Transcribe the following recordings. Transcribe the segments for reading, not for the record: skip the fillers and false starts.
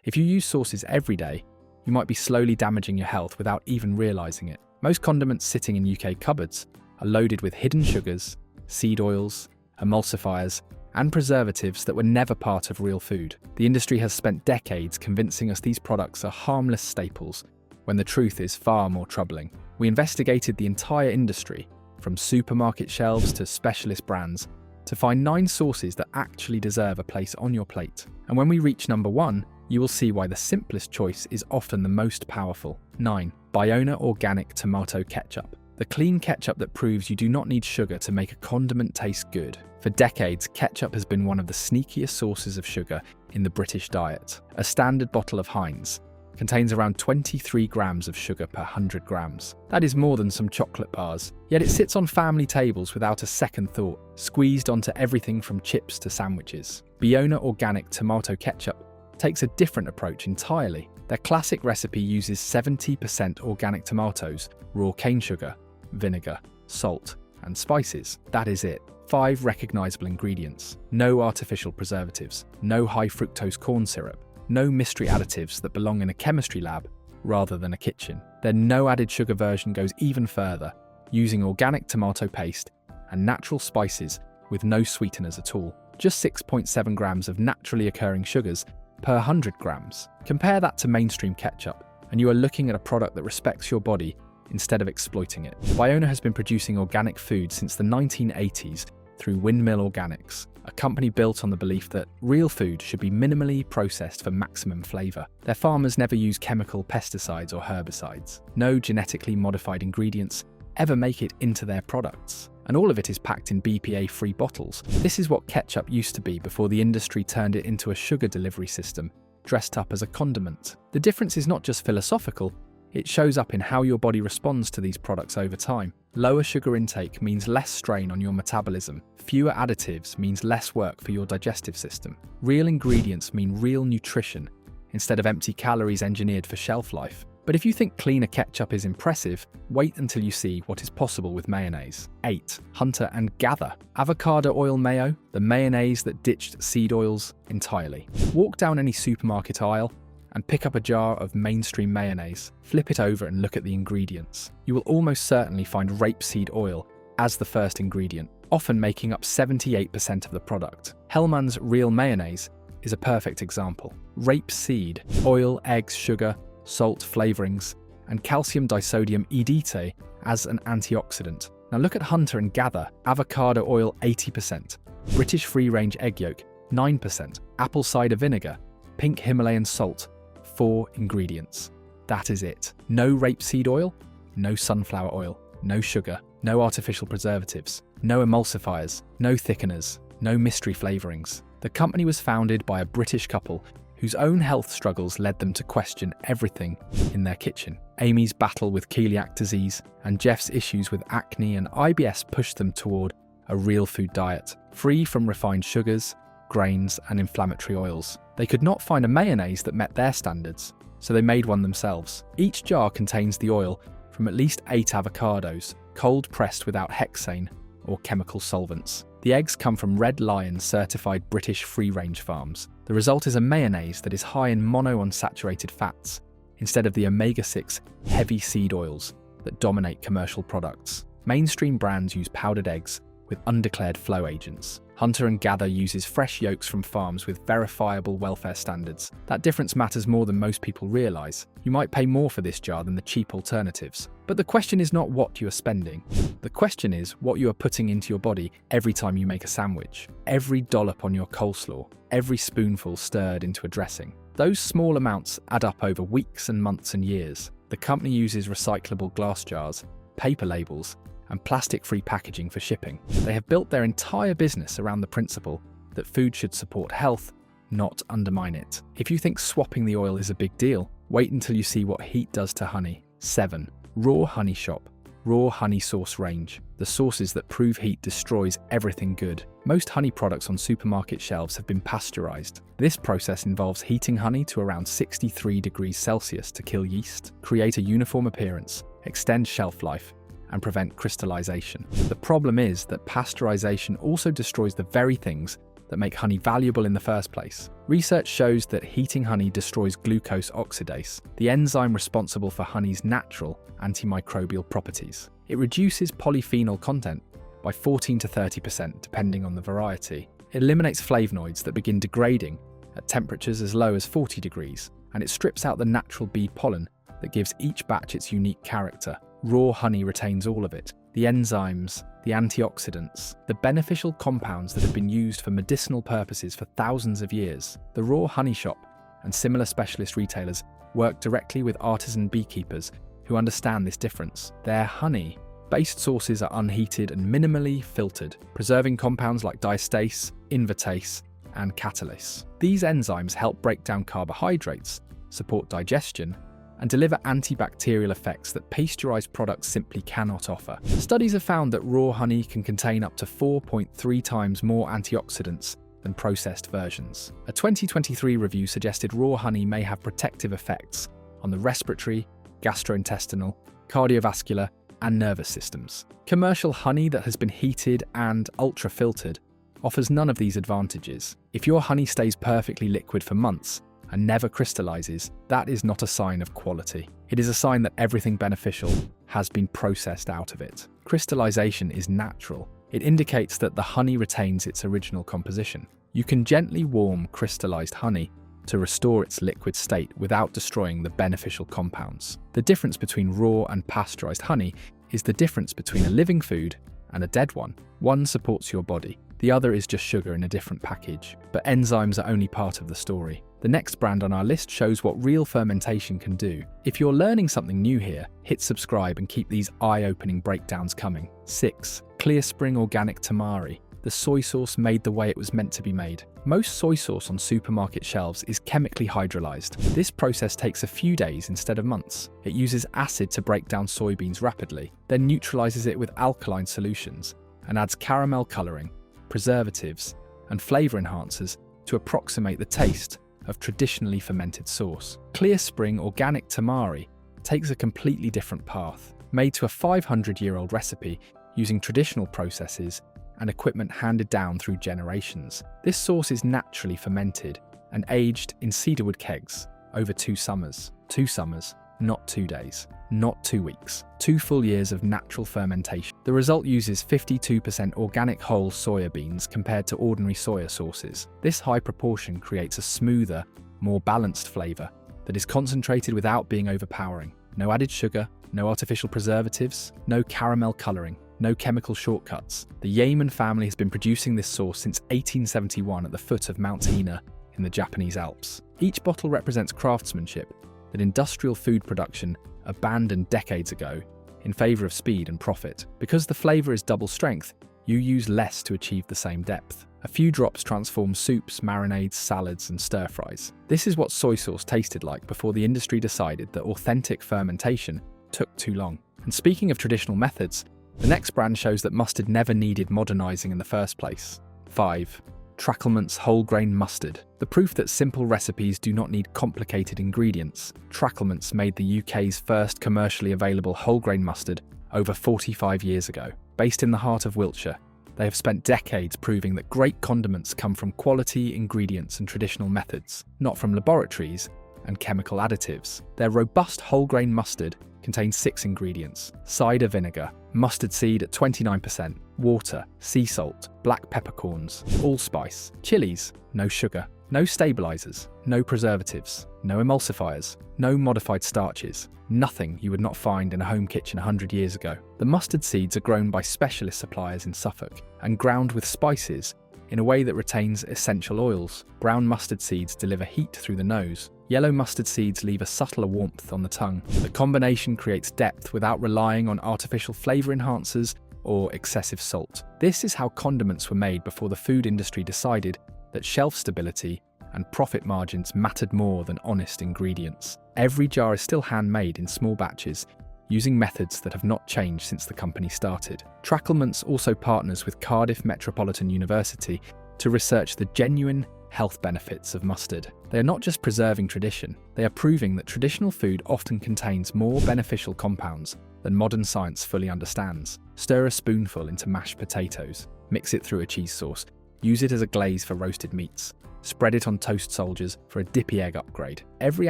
If you use sauces every day, you might be slowly damaging your health without even realizing it. Most condiments sitting in UK cupboards are loaded with hidden sugars, seed oils, emulsifiers, and preservatives that were never part of real food. The industry has spent decades convincing us these products are harmless staples, when the truth is far more troubling. We investigated the entire industry, from supermarket shelves to specialist brands, to find 9 sauces that actually deserve a place on your plate. And when we reach number 1, you will see why the simplest choice is often the most powerful. 9. Biona Organic Tomato Ketchup. The clean ketchup that proves you do not need sugar to make a condiment taste good. For decades, ketchup has been one of the sneakiest sources of sugar in the British diet. A standard bottle of Heinz contains around 23 grams of sugar per 100 grams. That is more than some chocolate bars. Yet it sits on family tables without a second thought, squeezed onto everything from chips to sandwiches. Biona Organic Tomato Ketchup takes a different approach entirely. Their classic recipe uses 70% organic tomatoes, raw cane sugar, vinegar, salt, and spices. That is it. 5 recognizable ingredients. No artificial preservatives, no high fructose corn syrup, no mystery additives that belong in a chemistry lab rather than a kitchen. Their no added sugar version goes even further, using organic tomato paste and natural spices with no sweeteners at all. Just 6.7 grams of naturally occurring sugars per 100 grams. Compare that to mainstream ketchup, and you are looking at a product that respects your body instead of exploiting it. Biona has been producing organic food since the 1980s through Windmill Organics, a company built on the belief that real food should be minimally processed for maximum flavour. Their farmers never use chemical pesticides or herbicides. No genetically modified ingredients ever make it into their products. And all of it is packed in BPA-free bottles. This is what ketchup used to be before the industry turned it into a sugar delivery system, dressed up as a condiment. The difference is not just philosophical, it shows up in how your body responds to these products over time. Lower sugar intake means less strain on your metabolism. Fewer additives means less work for your digestive system. Real ingredients mean real nutrition, instead of empty calories engineered for shelf life. But if you think cleaner ketchup is impressive, wait until you see what is possible with mayonnaise. 8. Hunter and Gather. Avocado oil mayo, the mayonnaise that ditched seed oils entirely. Walk down any supermarket aisle and pick up a jar of mainstream mayonnaise. Flip it over and look at the ingredients. You will almost certainly find rapeseed oil as the first ingredient, often making up 78% of the product. Hellmann's Real Mayonnaise is a perfect example. Rapeseed, oil, eggs, sugar, salt, flavorings, and calcium disodium EDTA as an antioxidant. Now look at Hunter and Gather. Avocado oil 80%, British free-range egg yolk 9%, apple cider vinegar, pink Himalayan salt, 4 ingredients. That is it. No rapeseed oil, no sunflower oil, no sugar, no artificial preservatives, no emulsifiers, no thickeners, no mystery flavorings. The company was founded by a British couple whose own health struggles led them to question everything in their kitchen. Amy's battle with celiac disease and Jeff's issues with acne and IBS pushed them toward a real food diet, free from refined sugars, grains, and inflammatory oils. They could not find a mayonnaise that met their standards, so they made one themselves. Each jar contains the oil from at least 8 avocados, cold pressed without hexane or chemical solvents. The eggs come from Red Lion certified British free-range farms. The result is a mayonnaise that is high in monounsaturated fats, instead of the omega-6 heavy seed oils that dominate commercial products. Mainstream brands use powdered eggs with undeclared flow agents. Hunter and Gather uses fresh yolks from farms with verifiable welfare standards. That difference matters more than most people realise. You might pay more for this jar than the cheap alternatives. But the question is not what you are spending. The question is what you are putting into your body every time you make a sandwich, every dollop on your coleslaw, every spoonful stirred into a dressing. Those small amounts add up over weeks and months and years. The company uses recyclable glass jars, paper labels, and plastic-free packaging for shipping. They have built their entire business around the principle that food should support health, not undermine it. If you think swapping the oil is a big deal, wait until you see what heat does to honey. 7. Raw Honey Shop. Raw honey sauce range. The sauces that prove heat destroys everything good. Most honey products on supermarket shelves have been pasteurized. This process involves heating honey to around 63 degrees Celsius to kill yeast, create a uniform appearance, extend shelf life, and prevent crystallization. The problem is that pasteurization also destroys the very things that make honey valuable in the first place. Research shows that heating honey destroys glucose oxidase, the enzyme responsible for honey's natural antimicrobial properties. It reduces polyphenol content by 14 to 30% depending on the variety. It eliminates flavonoids that begin degrading at temperatures as low as 40 degrees, and it strips out the natural bee pollen that gives each batch its unique character. Raw honey retains all of it: the enzymes, the antioxidants, the beneficial compounds that have been used for medicinal purposes for thousands of years. The Raw Honey Shop and similar specialist retailers work directly with artisan beekeepers who understand this difference. Their honey-based sources are unheated and minimally filtered, preserving compounds like diastase, invertase, and catalase. These enzymes help break down carbohydrates, support digestion, and deliver antibacterial effects that pasteurized products simply cannot offer. Studies have found that raw honey can contain up to 4.3 times more antioxidants than processed versions. A 2023 review suggested raw honey may have protective effects on the respiratory, gastrointestinal, cardiovascular, and nervous systems. Commercial honey that has been heated and ultra-filtered offers none of these advantages. If your honey stays perfectly liquid for months and never crystallizes, that is not a sign of quality. It is a sign that everything beneficial has been processed out of it. Crystallization is natural. It indicates that the honey retains its original composition. You can gently warm crystallized honey to restore its liquid state without destroying the beneficial compounds. The difference between raw and pasteurized honey is the difference between a living food and a dead one. One supports your body, the other is just sugar in a different package. But enzymes are only part of the story. The next brand on our list shows what real fermentation can do. If you're learning something new here, hit subscribe and keep these eye-opening breakdowns coming. 6. Clear Spring Organic Tamari. The soy sauce made the way it was meant to be made. Most soy sauce on supermarket shelves is chemically hydrolyzed. This process takes a few days instead of months. It uses acid to break down soybeans rapidly, then neutralizes it with alkaline solutions, and adds caramel coloring, preservatives, and flavor enhancers to approximate the taste of traditionally fermented sauce. Clear Spring Organic Tamari takes a completely different path. Made to a 500-year-old recipe using traditional processes and equipment handed down through generations. This sauce is naturally fermented and aged in cedarwood kegs over 2 summers. 2 summers, not 2 days, not 2 weeks. 2 full years of natural fermentation. The result uses 52% organic whole soya beans compared to ordinary soya sauces. This high proportion creates a smoother, more balanced flavor that is concentrated without being overpowering. No added sugar, no artificial preservatives, no caramel coloring, no chemical shortcuts. The Yeaman family has been producing this sauce since 1871 at the foot of Mount Ina in the Japanese Alps. Each bottle represents craftsmanship that industrial food production abandoned decades ago in favor of speed and profit. Because the flavor is double strength, you use less to achieve the same depth. A few drops transform soups, marinades, salads, and stir-fries. This is what soy sauce tasted like before the industry decided that authentic fermentation took too long. And speaking of traditional methods, the next brand shows that mustard never needed modernizing in the first place. 5. Tracklement's Whole Grain Mustard. The proof that simple recipes do not need complicated ingredients. Tracklement's made the UK's first commercially available whole grain mustard over 45 years ago. Based in the heart of Wiltshire, they have spent decades proving that great condiments come from quality ingredients and traditional methods, not from laboratories and chemical additives. Their robust whole grain mustard contains 6 ingredients: cider vinegar, mustard seed at 29%, water, sea salt, black peppercorns, allspice, chilies, no sugar, no stabilizers, no preservatives, no emulsifiers, no modified starches, nothing you would not find in a home kitchen 100 years ago. The mustard seeds are grown by specialist suppliers in Suffolk and ground with spices in a way that retains essential oils. Brown mustard seeds deliver heat through the nose. Yellow mustard seeds leave a subtler warmth on the tongue. The combination creates depth without relying on artificial flavor enhancers or excessive salt. This is how condiments were made before the food industry decided that shelf stability and profit margins mattered more than honest ingredients. Every jar is still handmade in small batches, using methods that have not changed since the company started. Tracklement's also partners with Cardiff Metropolitan University to research the genuine health benefits of mustard. They are not just preserving tradition, they are proving that traditional food often contains more beneficial compounds than modern science fully understands. Stir a spoonful into mashed potatoes, mix it through a cheese sauce, Use it as a glaze for roasted meats. Spread it on toast soldiers for a dippy egg upgrade. Every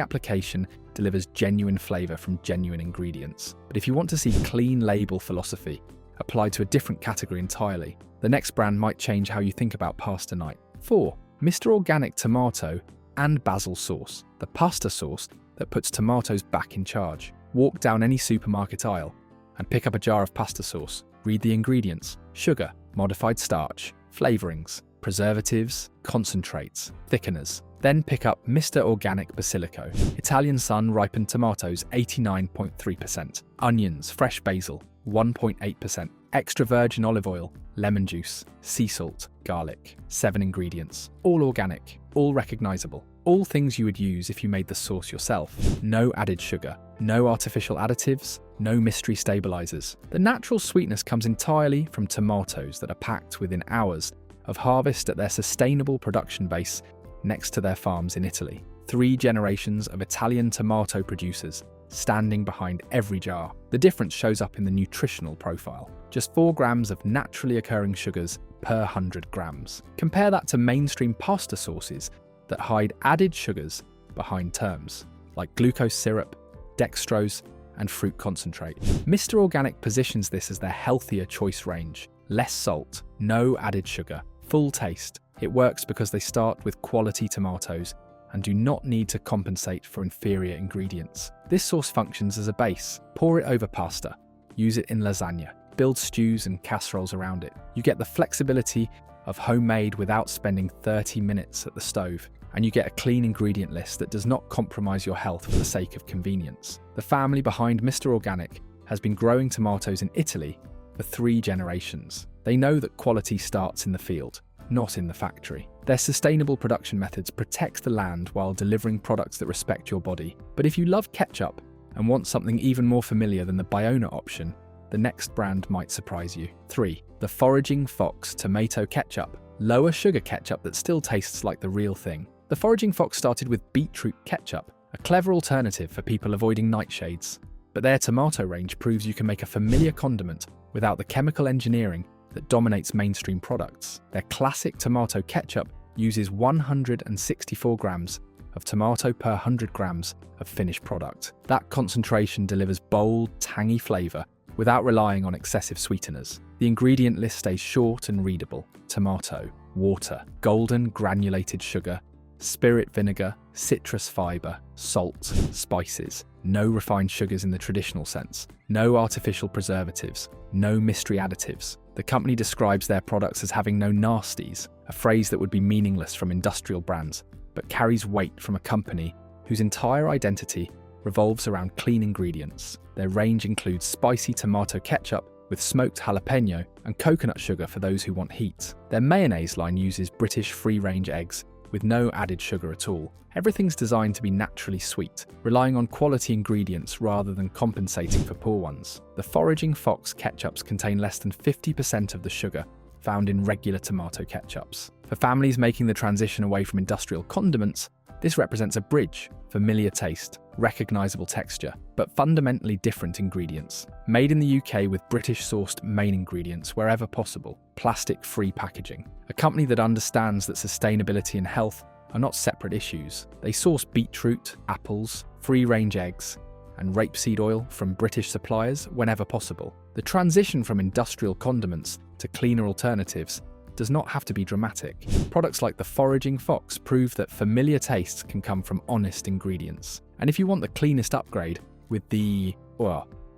application delivers genuine flavour from genuine ingredients. But if you want to see clean label philosophy applied to a different category entirely, the next brand might change how you think about pasta night. 4. Mr. Organic Tomato and Basil Sauce, the pasta sauce that puts tomatoes back in charge. Walk down any supermarket aisle and pick up a jar of pasta sauce. Read the ingredients: sugar, modified starch, flavourings, preservatives, concentrates, thickeners. Then pick up Mr. Organic Basilico, Italian sun-ripened tomatoes 89.3%, onions, fresh basil 1.8%, extra virgin olive oil, lemon juice, sea salt, garlic. 7 ingredients, all organic, all recognisable, all things you would use if you made the sauce yourself. No added sugar, no artificial additives, no mystery stabilisers. The natural sweetness comes entirely from tomatoes that are packed within hours of harvest at their sustainable production base next to their farms in Italy. 3 generations of Italian tomato producers standing behind every jar. The difference shows up in the nutritional profile. Just 4 grams of naturally occurring sugars per 100 grams. Compare that to mainstream pasta sauces that hide added sugars behind terms like glucose syrup, dextrose, and fruit concentrate. Mr. Organic positions this as their healthier choice range. Less salt, no added sugar, full taste. It works because they start with quality tomatoes and do not need to compensate for inferior ingredients. This sauce functions as a base. Pour it over pasta. Use it in lasagna. Build stews and casseroles around it. You get the flexibility of homemade without spending 30 minutes at the stove. And you get a clean ingredient list that does not compromise your health for the sake of convenience. The family behind Mr. Organic has been growing tomatoes in Italy for 3 generations. They know that quality starts in the field, not in the factory. Their sustainable production methods protect the land while delivering products that respect your body. But if you love ketchup and want something even more familiar than the Bayona option, the next brand might surprise you. 3. The Foraging Fox Tomato Ketchup. Lower sugar ketchup that still tastes like the real thing. The Foraging Fox started with beetroot ketchup, a clever alternative for people avoiding nightshades. But their tomato range proves you can make a familiar condiment without the chemical engineering that dominates mainstream products. Their classic tomato ketchup uses 164 grams of tomato per 100 grams of finished product. That concentration delivers bold, tangy flavour without relying on excessive sweeteners. The ingredient list stays short and readable. Tomato, water, golden granulated sugar, spirit vinegar, citrus fibre, salt, spices. No refined sugars in the traditional sense. No artificial preservatives. No mystery additives. The company describes their products as having no nasties, a phrase that would be meaningless from industrial brands, but carries weight from a company whose entire identity revolves around clean ingredients. Their range includes spicy tomato ketchup with smoked jalapeno and coconut sugar for those who want heat. Their mayonnaise line uses British free-range eggs with no added sugar at all. Everything's designed to be naturally sweet, relying on quality ingredients rather than compensating for poor ones. The Foraging Fox ketchups contain less than 50% of the sugar found in regular tomato ketchups. For families making the transition away from industrial condiments, this represents a bridge: familiar taste, recognisable texture, but fundamentally different ingredients. Made in the UK with British-sourced main ingredients wherever possible. Plastic-free packaging. A company that understands that sustainability and health are not separate issues. They source beetroot, apples, free-range eggs, and rapeseed oil from British suppliers whenever possible. The transition from industrial condiments to cleaner alternatives does not have to be dramatic. Products like the Foraging Fox prove that familiar tastes can come from honest ingredients. And if you want the cleanest upgrade with the,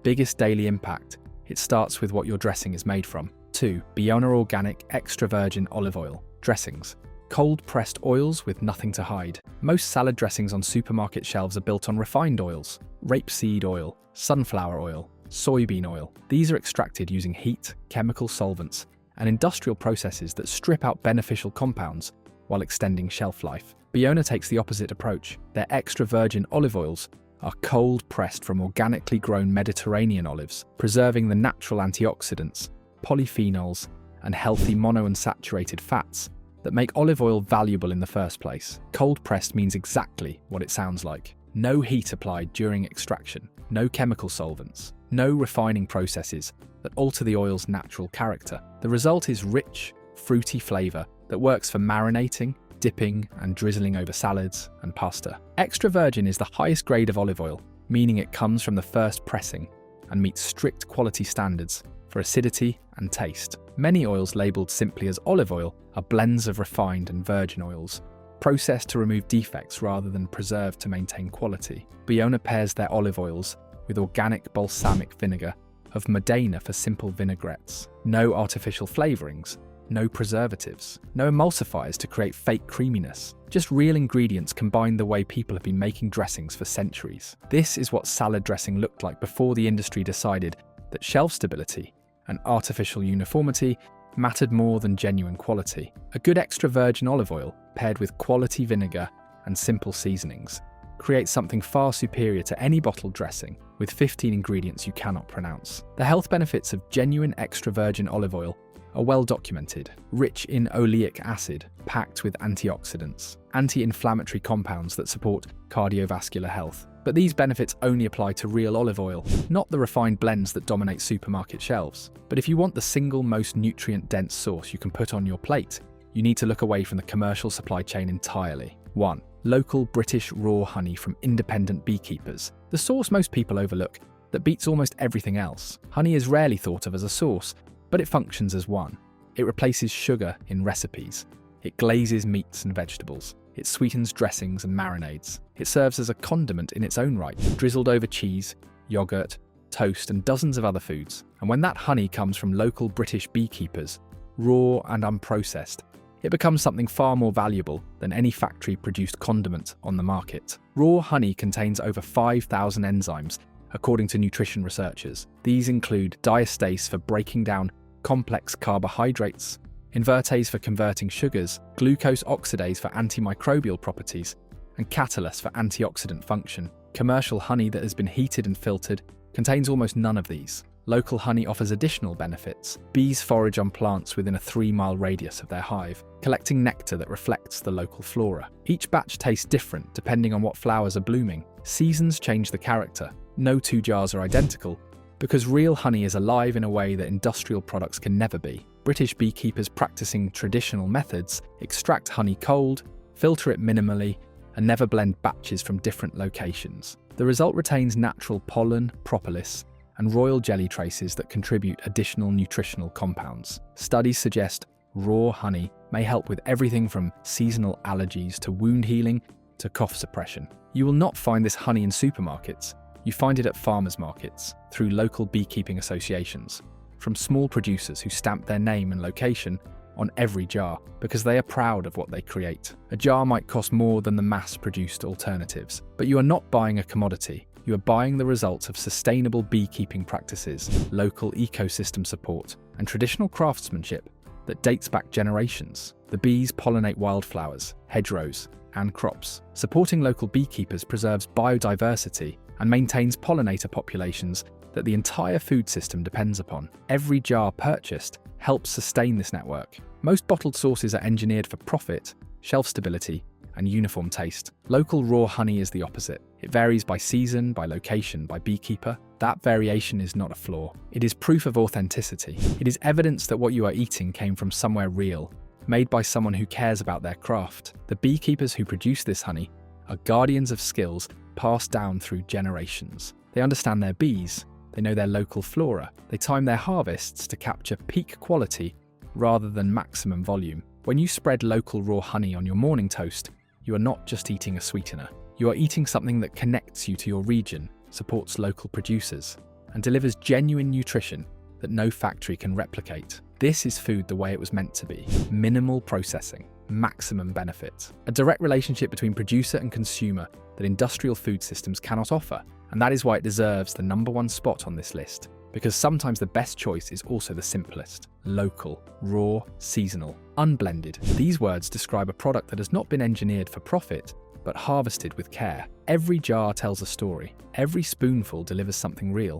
biggest daily impact, it starts with what your dressing is made from. 2. Bayona Organic Extra Virgin Olive Oil. Dressings. Cold-pressed oils with nothing to hide. Most salad dressings on supermarket shelves are built on refined oils. Rapeseed oil, sunflower oil, soybean oil. These are extracted using heat, chemical solvents, and industrial processes that strip out beneficial compounds while extending shelf life. Bayona takes the opposite approach. Their extra virgin olive oils are cold pressed from organically grown Mediterranean olives, preserving the natural antioxidants, polyphenols, and healthy monounsaturated fats that make olive oil valuable in the first place. Cold pressed means exactly what it sounds like. No heat applied during extraction, no chemical solvents, no refining processes that alter the oil's natural character. The result is rich, fruity flavour that works for marinating, dipping, and drizzling over salads and pasta. Extra virgin is the highest grade of olive oil, meaning it comes from the first pressing and meets strict quality standards for acidity and taste. Many oils labelled simply as olive oil are blends of refined and virgin oils, processed to remove defects rather than preserved to maintain quality. Biona pairs their olive oils with organic balsamic vinegar of Modena for simple vinaigrettes. No artificial flavourings, no preservatives, no emulsifiers to create fake creaminess. Just real ingredients combined the way people have been making dressings for centuries. This is what salad dressing looked like before the industry decided that shelf stability and artificial uniformity mattered more than genuine quality. A good extra virgin olive oil, paired with quality vinegar and simple seasonings, creates something far superior to any bottled dressing with 15 ingredients you cannot pronounce. The health benefits of genuine extra virgin olive oil are well documented. Rich in oleic acid, packed with antioxidants, anti-inflammatory compounds that support cardiovascular health. But these benefits only apply to real olive oil, not the refined blends that dominate supermarket shelves. But if you want the single most nutrient-dense sauce you can put on your plate, you need to look away from the commercial supply chain entirely. 1. Local British raw honey from independent beekeepers. The source most people overlook that beats almost everything else. Honey is rarely thought of as a source, but it functions as one. It replaces sugar in recipes. It glazes meats and vegetables. It sweetens dressings and marinades. It serves as a condiment in its own right, drizzled over cheese, yogurt, toast, and dozens of other foods. And when that honey comes from local British beekeepers, raw and unprocessed, it becomes something far more valuable than any factory-produced condiment on the market. Raw honey contains over 5,000 enzymes, according to nutrition researchers. These include diastase for breaking down complex carbohydrates, invertase for converting sugars, glucose oxidase for antimicrobial properties, and catalase for antioxidant function. Commercial honey that has been heated and filtered contains almost none of these. Local honey offers additional benefits. Bees forage on plants within a 3-mile radius of their hive, collecting nectar that reflects the local flora. Each batch tastes different depending on what flowers are blooming. Seasons change the character. No two jars are identical, because real honey is alive in a way that industrial products can never be. British beekeepers practicing traditional methods extract honey cold, filter it minimally, and never blend batches from different locations. The result retains natural pollen, propolis, and royal jelly traces that contribute additional nutritional compounds. Studies suggest raw honey may help with everything from seasonal allergies to wound healing to cough suppression. You will not find this honey in supermarkets. You find it at farmers markets, through local beekeeping associations, from small producers who stamp their name and location on every jar because they are proud of what they create. A jar might cost more than the mass-produced alternatives, but you are not buying a commodity. You are buying the results of sustainable beekeeping practices, local ecosystem support, and traditional craftsmanship that dates back generations. The bees pollinate wildflowers, hedgerows, and crops. Supporting local beekeepers preserves biodiversity and maintains pollinator populations that the entire food system depends upon. Every jar purchased helps sustain this network. Most bottled sauces are engineered for profit, shelf stability, and uniform taste. Local raw honey is the opposite. It varies by season, by location, by beekeeper. That variation is not a flaw. It is proof of authenticity. It is evidence that what you are eating came from somewhere real, made by someone who cares about their craft. The beekeepers who produce this honey are guardians of skills passed down through generations. They understand their bees, they know their local flora, they time their harvests to capture peak quality rather than maximum volume. When you spread local raw honey on your morning toast, you are not just eating a sweetener. You are eating something that connects you to your region, supports local producers, and delivers genuine nutrition that no factory can replicate. This is food the way it was meant to be. Minimal processing, maximum benefit. A direct relationship between producer and consumer that industrial food systems cannot offer. And that is why it deserves the #1 spot on this list. Because sometimes the best choice is also the simplest. Local, raw, seasonal, unblended. These words describe a product that has not been engineered for profit, but harvested with care. Every jar tells a story. Every spoonful delivers something real.